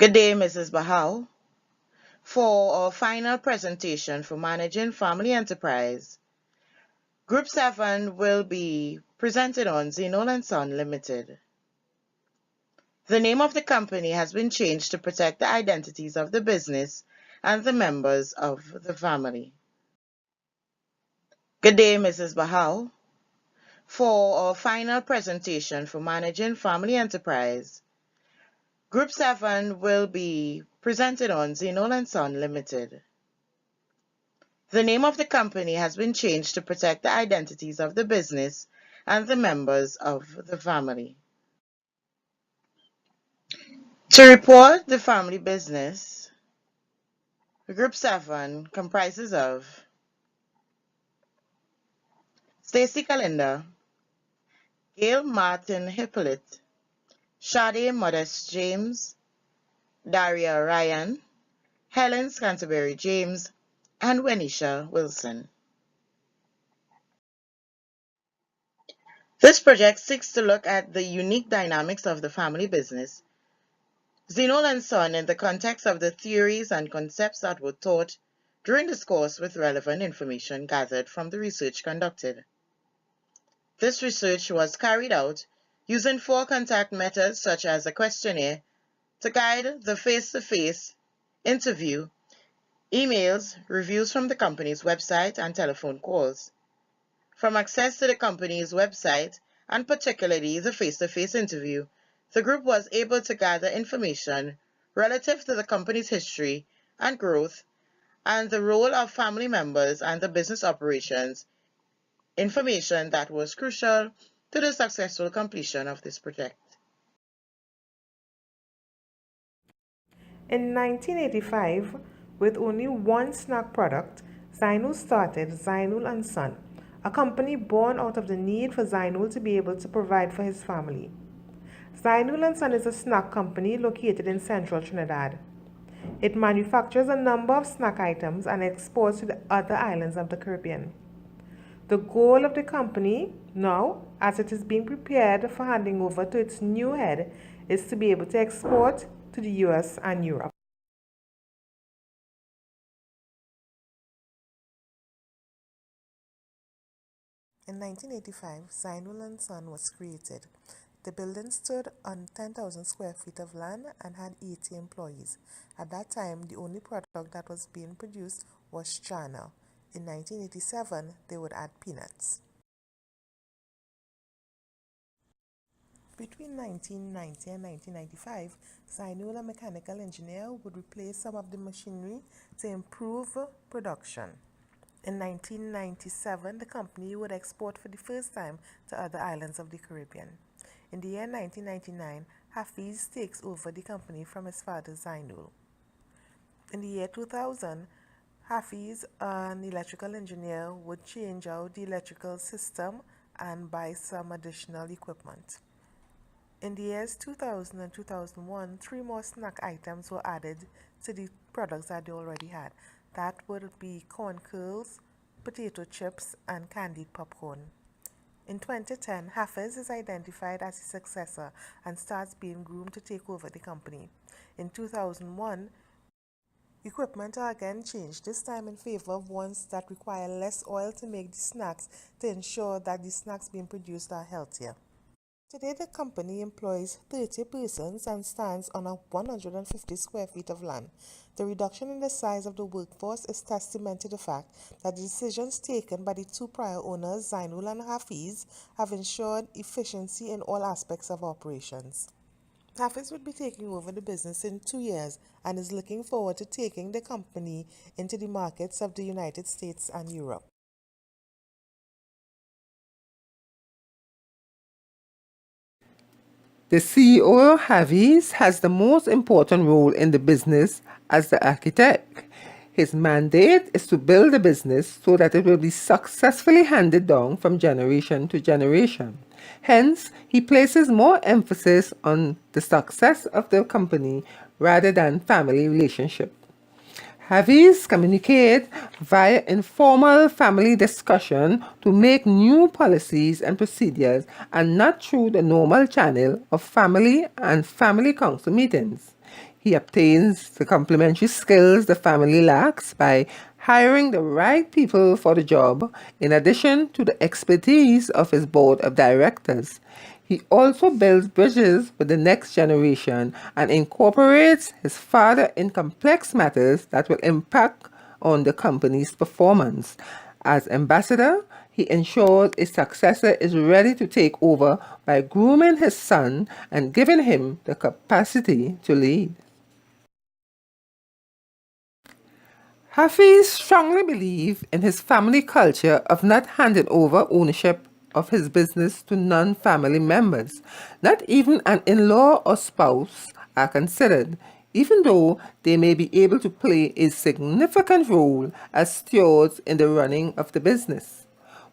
Good day, Mrs. Bahal. For our final presentation for Managing Family Enterprise, Group 7 will be presented on Zenol & Son Limited. The name of the company has been changed to protect the identities of the business and the members of the family. Good day, Mrs. Bahal. For our final presentation for Managing Family Enterprise, Group 7 will be presented on Zenol & Son Limited. The name of the company has been changed to protect the identities of the business and the members of the family. To report the family business, Group 7 comprises of Stacy Kalinda, Gail Martin Hippolyte, Shade Modeste-James, Daria Ryan, Helen Canterbury James, and Wenisha Wilson. This project seeks to look at the unique dynamics of the family business, Zenol & Son, in the context of the theories and concepts that were taught during this course with relevant information gathered from the research conducted. This research was carried out using 4 contact methods such as a questionnaire to guide the face-to-face interview, emails, reviews from the company's website, and telephone calls. From access to the company's website, and particularly the face-to-face interview, the group was able to gather information relative to the company's history and growth and the role of family members and the business operations, information that was crucial to the successful completion of this project. In 1985, with only one snack product, Zinul started Zinul & Son, a company born out of the need for Zinul to be able to provide for his family. Zinul & Son is a snack company located in central Trinidad. It manufactures a number of snack items and exports to the other islands of the Caribbean. The goal of the company now, as it is being prepared for handing over to its new head, is to be able to export to the US and Europe. In 1985, Zinul & Son was created. The building stood on 10,000 square feet of land and had 80 employees. At that time, the only product that was being produced was chana. In 1987, they would add peanuts. Between 1990 and 1995, Zinul, a mechanical engineer, would replace some of the machinery to improve production. In 1997, the company would export for the first time to other islands of the Caribbean. In the year 1999, Hafiz takes over the company from his father Zinul. In the year 2000, Hafiz, an electrical engineer, would change out the electrical system and buy some additional equipment. In the years 2000 and 2001, 3 more snack items were added to the products that they already had. That would be corn curls, potato chips, and candied popcorn. In 2010, Hafiz is identified as his successor and starts being groomed to take over the company. In 2001, equipment are again changed, this time in favor of ones that require less oil to make the snacks to ensure that the snacks being produced are healthier. Today, the company employs 30 persons and stands on 150 square feet of land. The reduction in the size of the workforce is testament to the fact that the decisions taken by the 2 prior owners, Zinul and Hafiz, have ensured efficiency in all aspects of operations. Hafiz would be taking over the business in 2 years and is looking forward to taking the company into the markets of the United States and Europe. The CEO, Hafiz, has the most important role in the business as the architect. His mandate is to build the business so that it will be successfully handed down from generation to generation. Hence, he places more emphasis on the success of the company rather than family relationship. Hafiz communicate via informal family discussion to make new policies and procedures and not through the normal channel of family and family council meetings. He obtains the complementary skills the family lacks by hiring the right people for the job, in addition to the expertise of his board of directors. He also builds bridges with the next generation and incorporates his father in complex matters that will impact on the company's performance. As ambassador, he ensures his successor is ready to take over by grooming his son and giving him the capacity to lead. Hafiz strongly believed in his family culture of not handing over ownership of his business to non-family members. Not even an in-law or spouse are considered, even though they may be able to play a significant role as stewards in the running of the business.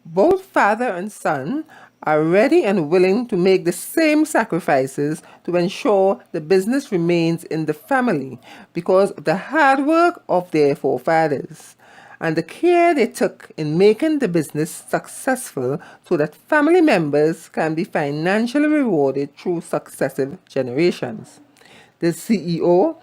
Both father and son are ready and willing to make the same sacrifices to ensure the business remains in the family because of the hard work of their forefathers and the care they took in making the business successful so that family members can be financially rewarded through successive generations. The CEO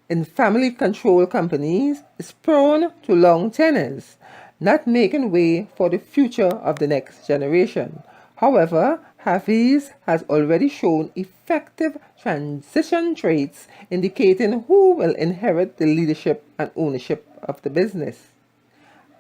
in family controlled companies is prone to long tenures, not making way for the future of the next generation. However, Hafiz has already shown effective transition traits indicating who will inherit the leadership and ownership of the business.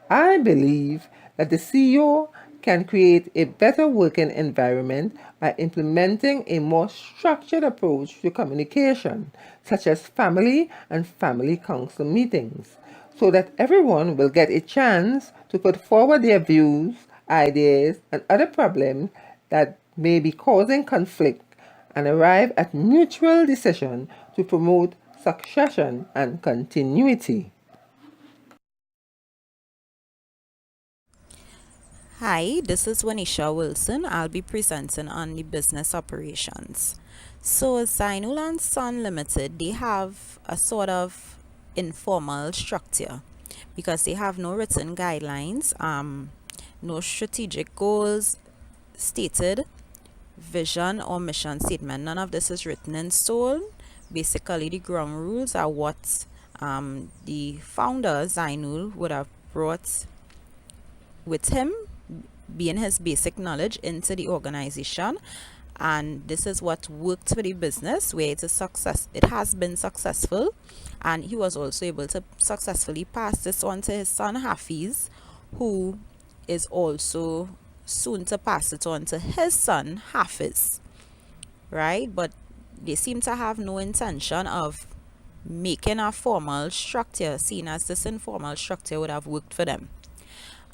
I believe that the CEO can create a better working environment by implementing a more structured approach to communication, such as family and family council meetings, so that everyone will get a chance to put forward their views, ideas, and other problems that may be causing conflict and arrive at mutual decision to promote succession and continuity. Hi, this is Wanisha Wilson. I'll be presenting on the business operations. So, Zainul and Son Limited, they have a sort of informal structure because they have no written guidelines, no strategic goals stated, vision or mission statement. None of this is written in stone. Basically, the ground rules are what the founder Zainul would have brought with him, being his basic knowledge into the organization, and this is what worked for the business where it has been successful, and he was also able to successfully pass this on to his son Hafiz, who is also soon to pass it on to his son Hafiz, right? But they seem to have no intention of making a formal structure, seen as this informal structure would have worked for them.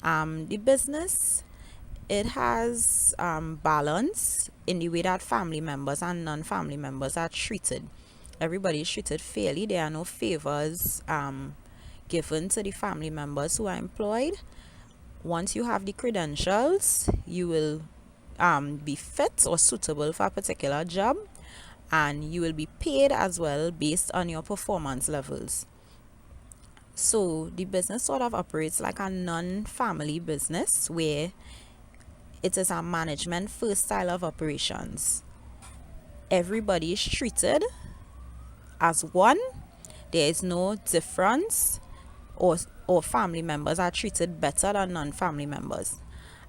The business, it has balance in the way that family members and non-family members are treated. Everybody is treated fairly. There are no favors given to the family members who are employed. Once you have the credentials, you will be fit or suitable for a particular job, and you will be paid as well based on your performance levels. So the business sort of operates like a non-family business where it is a management first style of operations. Everybody is treated as one. There is no difference, or family members are treated better than non-family members.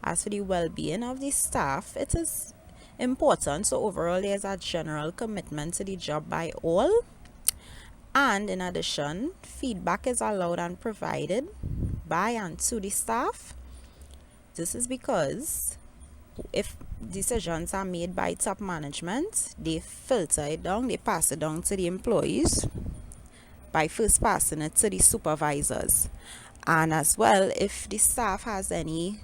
As for the well-being of the staff, it is important. So overall, there's a general commitment to the job by all. And in addition, feedback is allowed and provided by and to the staff. This is because if decisions are made by top management, they filter it down, they pass it down to the employees by first passing it to the supervisors. And as well, if the staff has any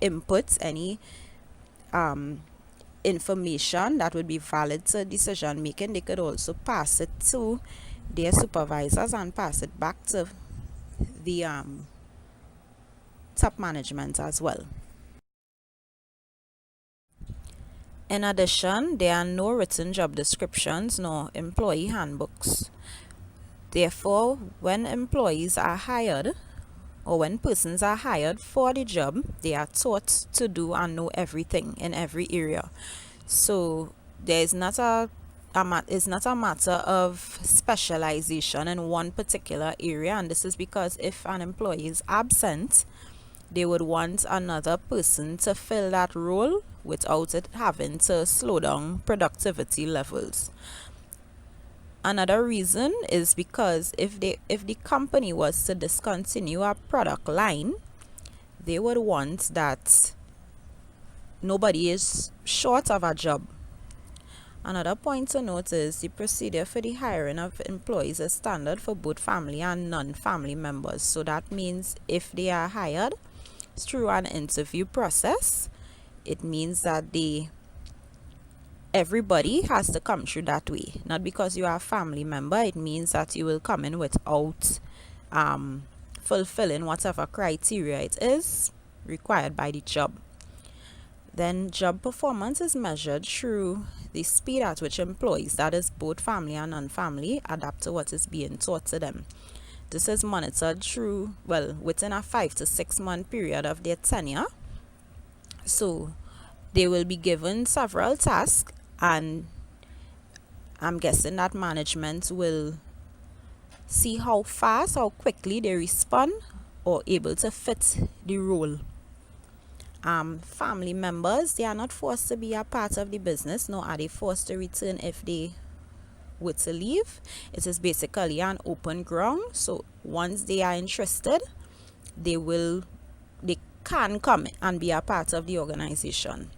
inputs, any information that would be valid to decision making, they could also pass it to their supervisors and pass it back to the top management as well. In addition, there are no written job descriptions nor employee handbooks. Therefore, when employees are hired or when persons are hired for the job, they are taught to do and know everything in every area. So there is not a it's not a matter of specialization in one particular area, and this is because if an employee is absent, they would want another person to fill that role without it having to slow down productivity levels. Another reason is because if the company was to discontinue a product line, they would want that nobody is short of a job. Another point to note is the procedure for the hiring of employees is standard for both family and non-family members. So that means if they are hired through an interview process, it means that everybody has to come through that way. Not because you are a family member, it means that you will come in without fulfilling whatever criteria it is required by the job. Then job performance is measured through the speed at which employees, that is both family and non-family, adapt to what is being taught to them. This is monitored within a 5 to 6 month period of their tenure. So they will be given several tasks, and I'm guessing that management will see how fast, how quickly they respond or able to fit the role. Family members, they are not forced to be a part of the business, nor are they forced to return if they were to leave. It is basically an open ground. So once they are interested, they can come and be a part of the organization.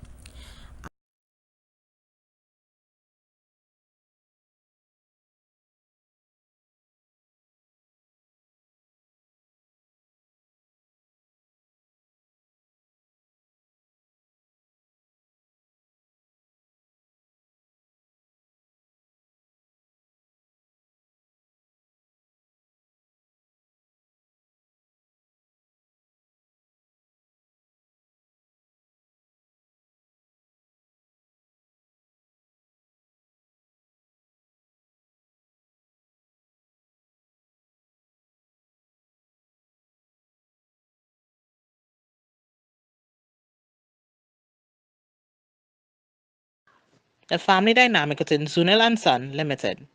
The family dynamic within Zunil and Son Limited.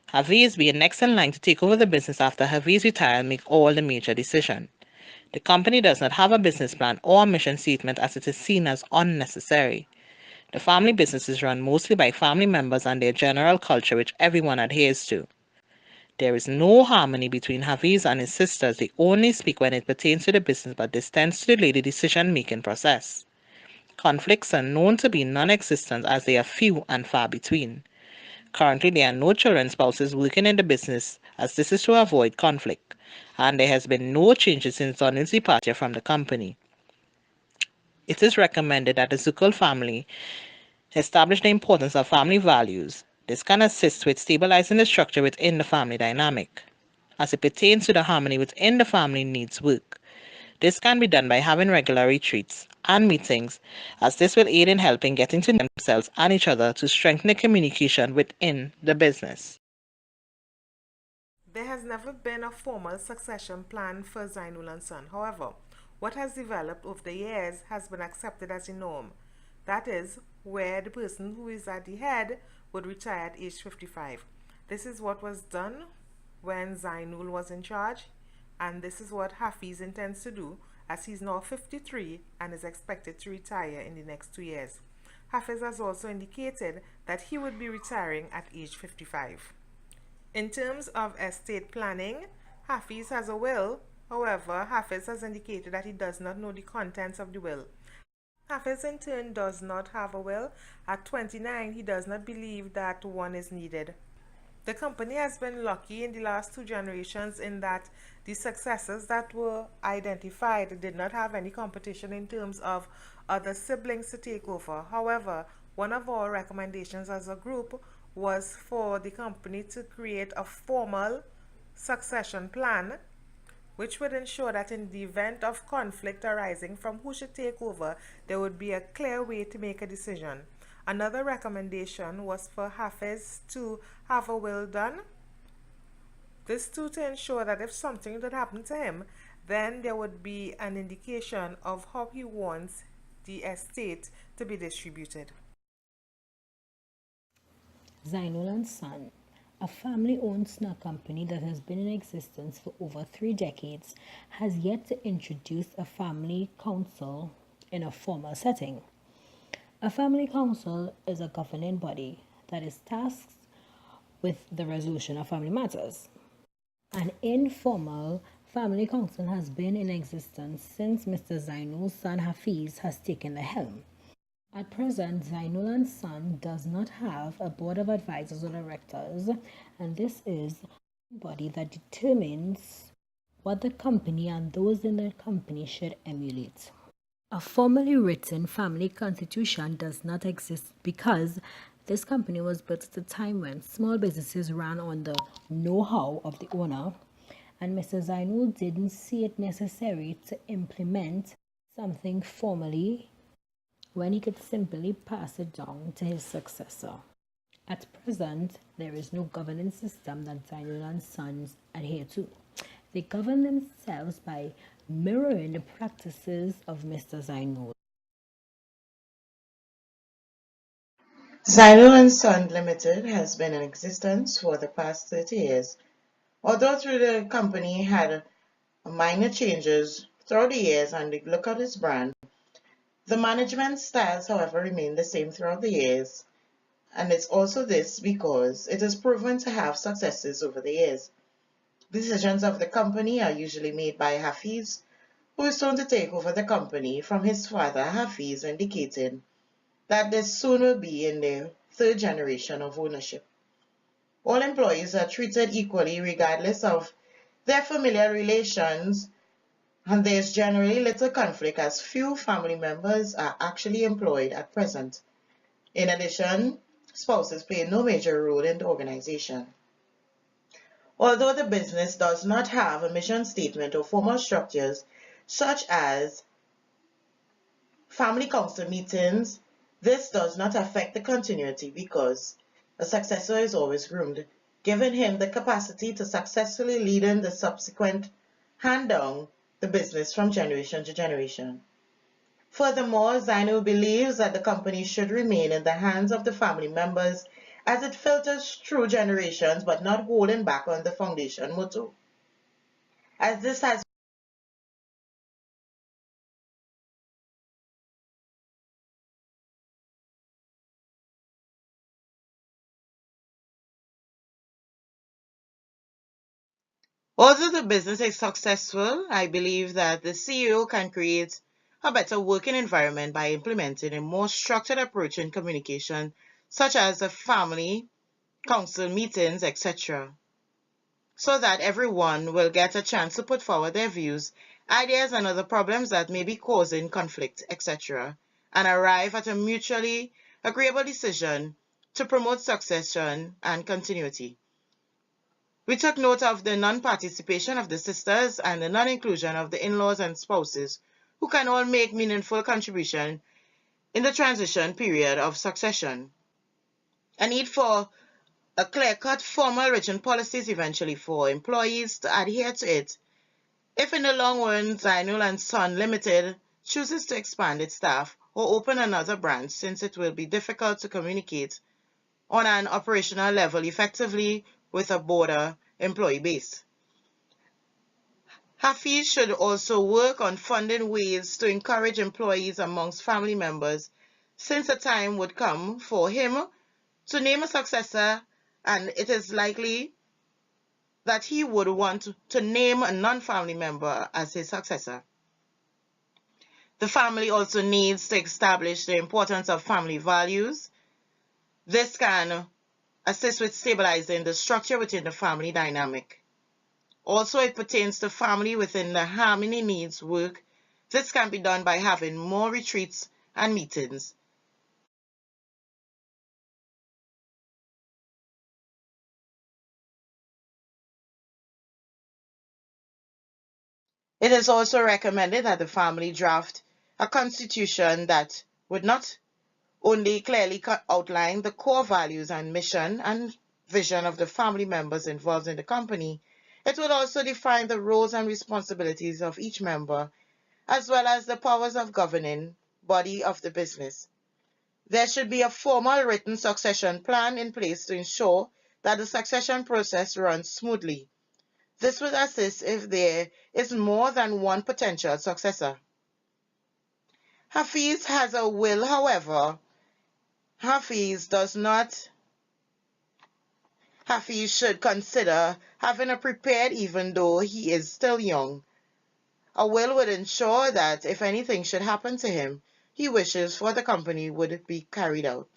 Hafiz being next in line to take over the business after Hafiz retired and make all the major decisions. The company does not have a business plan or a mission statement as it is seen as unnecessary. The family business is run mostly by family members and their general culture which everyone adheres to. There is no harmony between Hafiz and his sisters. They only speak when it pertains to the business, but this tends to delay the decision-making process. Conflicts are known to be non-existent as they are few and far between. Currently, there are no children spouses working in the business as this is to avoid conflict, and there has been no changes since Donald's departure from the company. It is recommended that the Zuckel family establish the importance of family values. This can assist with stabilizing the structure within the family dynamic. As it pertains to the harmony within the family needs work. This can be done by having regular retreats and meetings, as this will aid in helping getting to know themselves and each other to strengthen the communication within the business. There has never been a formal succession plan for Zainul and Son. However, what has developed over the years has been accepted as the norm. That is, where the person who is at the head would retire at age 55. This is what was done when Zainul was in charge, and this is what Hafiz intends to do as he's now 53 and is expected to retire in the next 2 years. Hafiz has also indicated that he would be retiring at age 55. In terms of estate planning, Hafiz has a will. However, Hafiz has indicated that he does not know the contents of the will. Hafiz in turn does not have a will. At 29, he does not believe that one is needed. The company has been lucky in the last 2 generations in that the successors that were identified did not have any competition in terms of other siblings to take over. However, one of our recommendations as a group was for the company to create a formal succession plan which would ensure that in the event of conflict arising from who should take over, there would be a clear way to make a decision. Another recommendation was for Hafiz to have a will done. This too to ensure that if something did happen to him, then there would be an indication of how he wants the estate to be distributed. Zainul and Son, a family-owned snack company that has been in existence for over 3 decades, has yet to introduce a family council in a formal setting. A family council is a governing body that is tasked with the resolution of family matters. An informal family council has been in existence since Mr. Zainul's son Hafiz has taken the helm. At present, Zainul and Son does not have a board of advisors or directors, and this is a body that determines what the company and those in the company should emulate. A formally written family constitution does not exist because this company was built at a time when small businesses ran on the know-how of the owner, and Mr. Zainul didn't see it necessary to implement something formally when he could simply pass it down to his successor. At present, there is no governance system that Zainul and Sons adhere to. They govern themselves by mirroring the practices of Mr. Zainul. Zainul and Son Limited has been in existence for the past 30 years. Although through the company had minor changes throughout the years and the look of its brand, the management styles, however, remain the same throughout the years, and it's also this because it has proven to have successes over the years. Decisions of the company are usually made by Hafiz, who is soon to take over the company from his father Hafiz, indicating that they soon will be in their third generation of ownership. All employees are treated equally regardless of their familial relations, and there is generally little conflict as few family members are actually employed at present. In addition, spouses play no major role in the organization. Although the business does not have a mission statement or formal structures such as family council meetings, this does not affect the continuity because a successor is always groomed, giving him the capacity to successfully lead in the subsequent hand down the business from generation to generation. Furthermore, Zainul believes that the company should remain in the hands of the family members as it filters through generations but not holding back on the foundation motto. As this has Although the business is successful, I believe that the CEO can create a better working environment by implementing a more structured approach in communication, such as the family council meetings, etc., so that everyone will get a chance to put forward their views, ideas, and other problems that may be causing conflict, etc., and arrive at a mutually agreeable decision to promote succession and continuity. We took note of the non-participation of the sisters and the non-inclusion of the in-laws and spouses, who can all make meaningful contribution in the transition period of succession. A need for a clear-cut, formal written policies eventually for employees to adhere to it. If in the long run Zainul and Son Limited chooses to expand its staff or open another branch, since it will be difficult to communicate on an operational level effectively with a broader employee base. Hafiz should also work on finding ways to encourage employees amongst family members, since a time would come for him to name a successor, and it is likely that he would want to name a non-family member as his successor. The family also needs to establish the importance of family values. This can assist with stabilizing the structure within the family dynamic. Also, it pertains to family within the harmony needs work. This can be done by having more retreats and meetings. It is also recommended that the family draft a constitution that would not only clearly outline the core values and mission and vision of the family members involved in the company. It would also define the roles and responsibilities of each member, as well as the powers of governing body of the business. There should be a formal written succession plan in place to ensure that the succession process runs smoothly. This would assist if there is more than one potential successor. Hafiz has a will, however. Hafiz should consider having it prepared even though he is still young. A will would ensure that if anything should happen to him, he wishes for the company would be carried out.